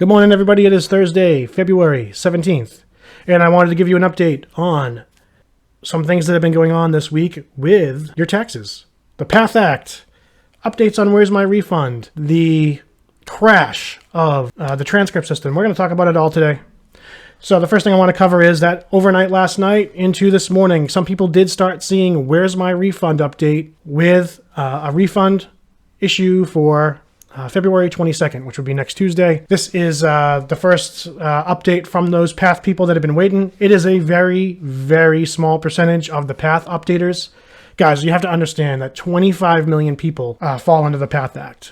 Good morning, everybody. It is Thursday, February 17th, and I wanted to give you an update on some things that have been going on this week with your taxes. The PATH Act, updates on Where's My Refund, the crash of the transcript system. We're going to talk about it all today. So the first thing I want to cover is that overnight last night into this morning, some people did start seeing Where's My Refund update with a refund issue for February 22nd, which would be next Tuesday. This is the first update from those PATH people that have been waiting. It is a very, very small percentage of the PATH updaters. Guys, you have to understand that 25 million people fall under the PATH Act.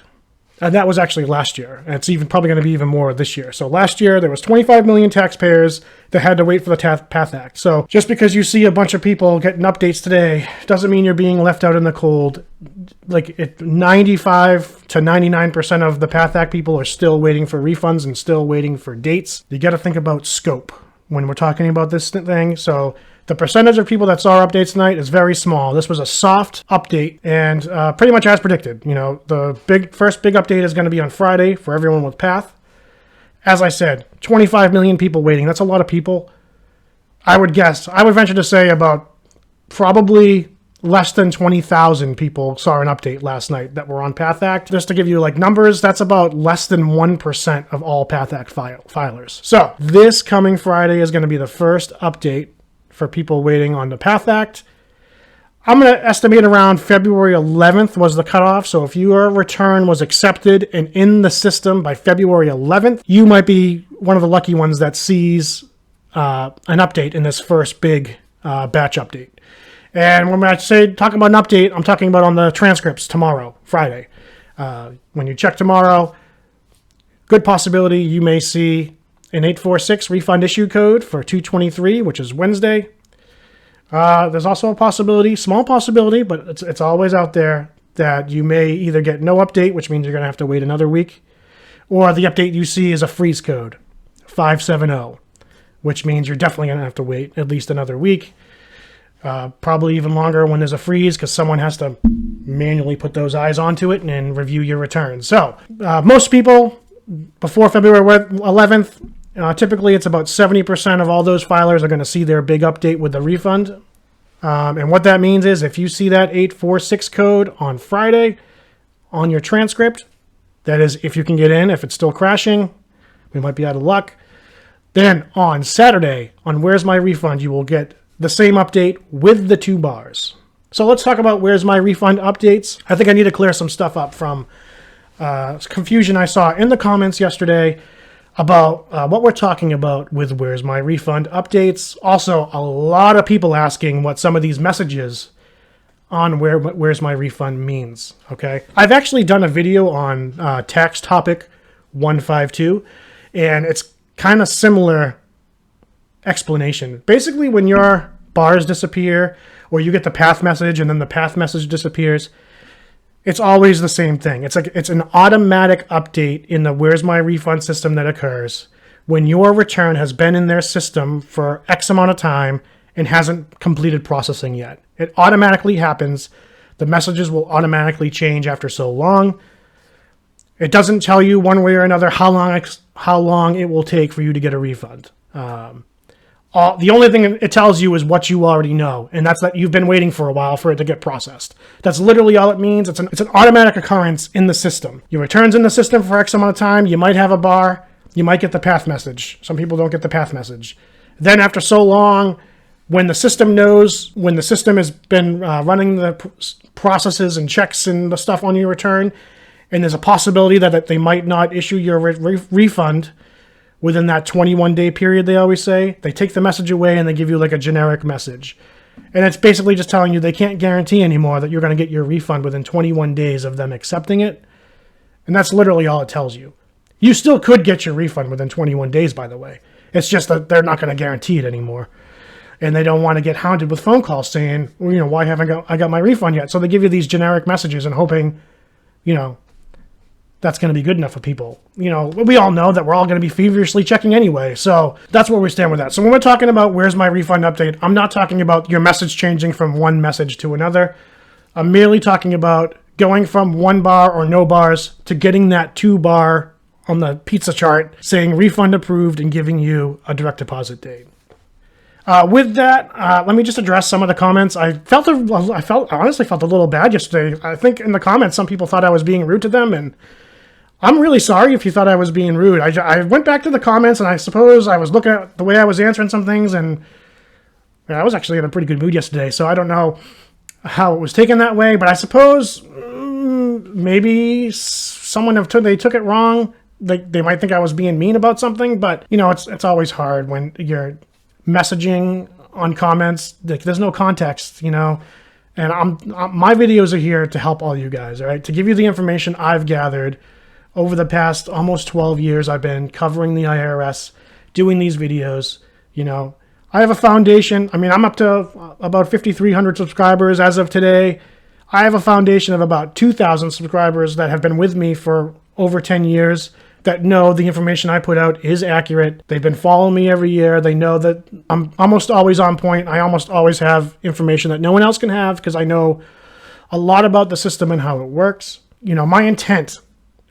And that was actually last year. And it's probably going to be even more this year. So last year, there was 25 million taxpayers that had to wait for the PATH Act. So just because you see a bunch of people getting updates today doesn't mean you're being left out in the cold. Like 95 to 99% of the PATH Act people are still waiting for refunds and still waiting for dates. You got to think about scope when we're talking about this thing. So the percentage of people that saw updates tonight is very small. This was a soft update and pretty much as predicted. You know, the first big update is going to be on Friday for everyone with PATH. As I said, 25 million people waiting. That's a lot of people. I would venture to say about probably less than 20,000 people saw an update last night that were on PATH Act. Just to give you numbers, that's about less than 1% of all PATH Act filers. So this coming Friday is going to be the first update for people waiting on the PATH Act. I'm going to estimate around February 11th was the cutoff. So if your return was accepted and in the system by February 11th, you might be one of the lucky ones that sees an update in this first big batch update. And when I say talking about an update, I'm talking about on the transcripts tomorrow, Friday. When you check tomorrow, good possibility you may see an 846 refund issue code for 2/23, which is Wednesday. There's also a possibility, small possibility, but it's always out there, that you may either get no update, which means you're going to have to wait another week, or the update you see is a freeze code, 570, which means you're definitely going to have to wait at least another week. Probably even longer when there's a freeze because someone has to manually put those eyes onto it and review your return. So most people before February 11th, typically it's about 70% of all those filers are going to see their big update with the refund. And what that means is if you see that 846 code on Friday on your transcript, that is if you can get in. If it's still crashing, we might be out of luck. Then on Saturday, on Where's My Refund, you will get the same update with the 2 bars. So let's talk about Where's My Refund updates. I think I need to clear some stuff up from confusion I saw in the comments yesterday about what we're talking about with Where's My Refund updates. Also, a lot of people asking what some of these messages on Where's My Refund means. Okay, I've actually done a video on tax topic 152, and it's kind of similar explanation. Basically, when your bars disappear or you get the PATH message and then the PATH message disappears, it's always the same thing. It's an automatic update in the Where's My Refund system that occurs when your return has been in their system for X amount of time and hasn't completed processing yet. It automatically happens. The messages will automatically change after so long. It doesn't tell you one way or another how long it will take for you to get a refund. The only thing it tells you is what you already know, and that's that you've been waiting for a while for it to get processed. That's literally all it means. It's an automatic occurrence in the system. Your return's in the system for X amount of time. You might have a bar. You might get the PATH message. Some people don't get the PATH message. Then after so long, when the system knows, when the system has been running the processes and checks and the stuff on your return, and there's a possibility that they might not issue your refund within that 21-day period, they always say, they take the message away and they give you a generic message. And it's basically just telling you they can't guarantee anymore that you're going to get your refund within 21 days of them accepting it. And that's literally all it tells you. You still could get your refund within 21 days, by the way. It's just that they're not going to guarantee it anymore. And they don't want to get hounded with phone calls saying, why haven't I got my refund yet? So they give you these generic messages and hoping, that's going to be good enough for people. We all know that we're all going to be feverishly checking anyway. So that's where we stand with that. So when we're talking about Where's My Refund update, I'm not talking about your message changing from one message to another. I'm merely talking about going from 1 bar or no bars to getting that 2 bar on the pizza chart saying refund approved and giving you a direct deposit date. With that, let me just address some of the comments. I honestly felt a little bad yesterday. I think in the comments, some people thought I was being rude to them, and I'm really sorry if you thought I was being rude. I went back to the comments, and I suppose I was looking at the way I was answering some things, and I was actually in a pretty good mood yesterday, so I don't know how it was taken that way, but I suppose maybe they took it wrong. They might think I was being mean about something, but it's always hard when you're messaging on comments. There's no context, and my videos are here to help all you guys, all right, to give you the information I've gathered over the past almost 12 years. I've been covering the IRS, doing these videos. I have a foundation. I mean, I'm up to about 5,300 subscribers as of today. I have a foundation of about 2,000 subscribers that have been with me for over 10 years that know the information I put out is accurate. They've been following me every year. They know that I'm almost always on point. I almost always have information that no one else can have because I know a lot about the system and how it works. My intent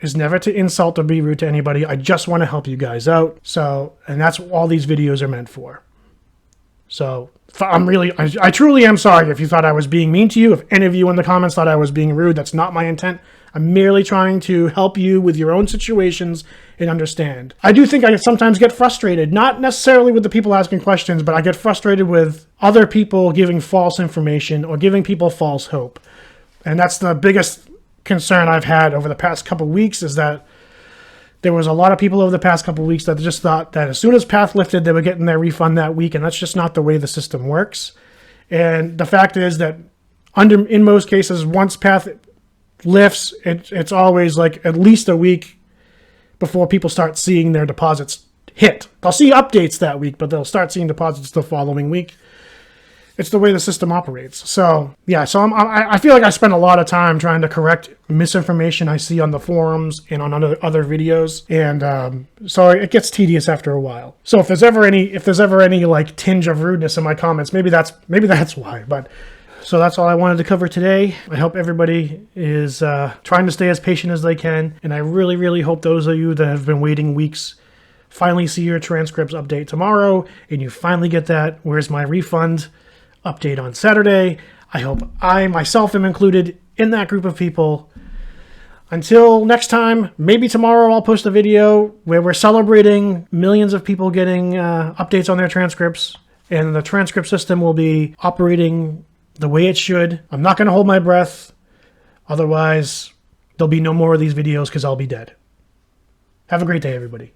is never to insult or be rude to anybody. I just want to help you guys out. And that's what all these videos are meant for. So I truly am sorry if you thought I was being mean to you. If any of you in the comments thought I was being rude, that's not my intent. I'm merely trying to help you with your own situations and understand. I do think I sometimes get frustrated, not necessarily with the people asking questions, but I get frustrated with other people giving false information or giving people false hope. And that's the biggest concern I've had over the past couple of weeks, is that there was a lot of people over the past couple of weeks that just thought that as soon as PATH lifted, they were getting their refund that week, and that's just not the way the system works. And the fact is that in most cases, once PATH lifts, it's always like at least a week before people start seeing their deposits hit. They'll see updates that week, but they'll start seeing deposits the following week. It's the way the system operates. So yeah, I feel like I spend a lot of time trying to correct misinformation I see on the forums and on other videos, and so it gets tedious after a while. So if there's ever any like tinge of rudeness in my comments, maybe that's why. But so that's all I wanted to cover today. I hope everybody is trying to stay as patient as they can, and I really, really hope those of you that have been waiting weeks finally see your transcripts update tomorrow, and you finally get that "Where's my refund?" update on Saturday. I hope I myself am included in that group of people. Until next time, maybe tomorrow I'll post a video where we're celebrating millions of people getting updates on their transcripts, and the transcript system will be operating the way it should. I'm not going to hold my breath. Otherwise, there'll be no more of these videos because I'll be dead. Have a great day, everybody.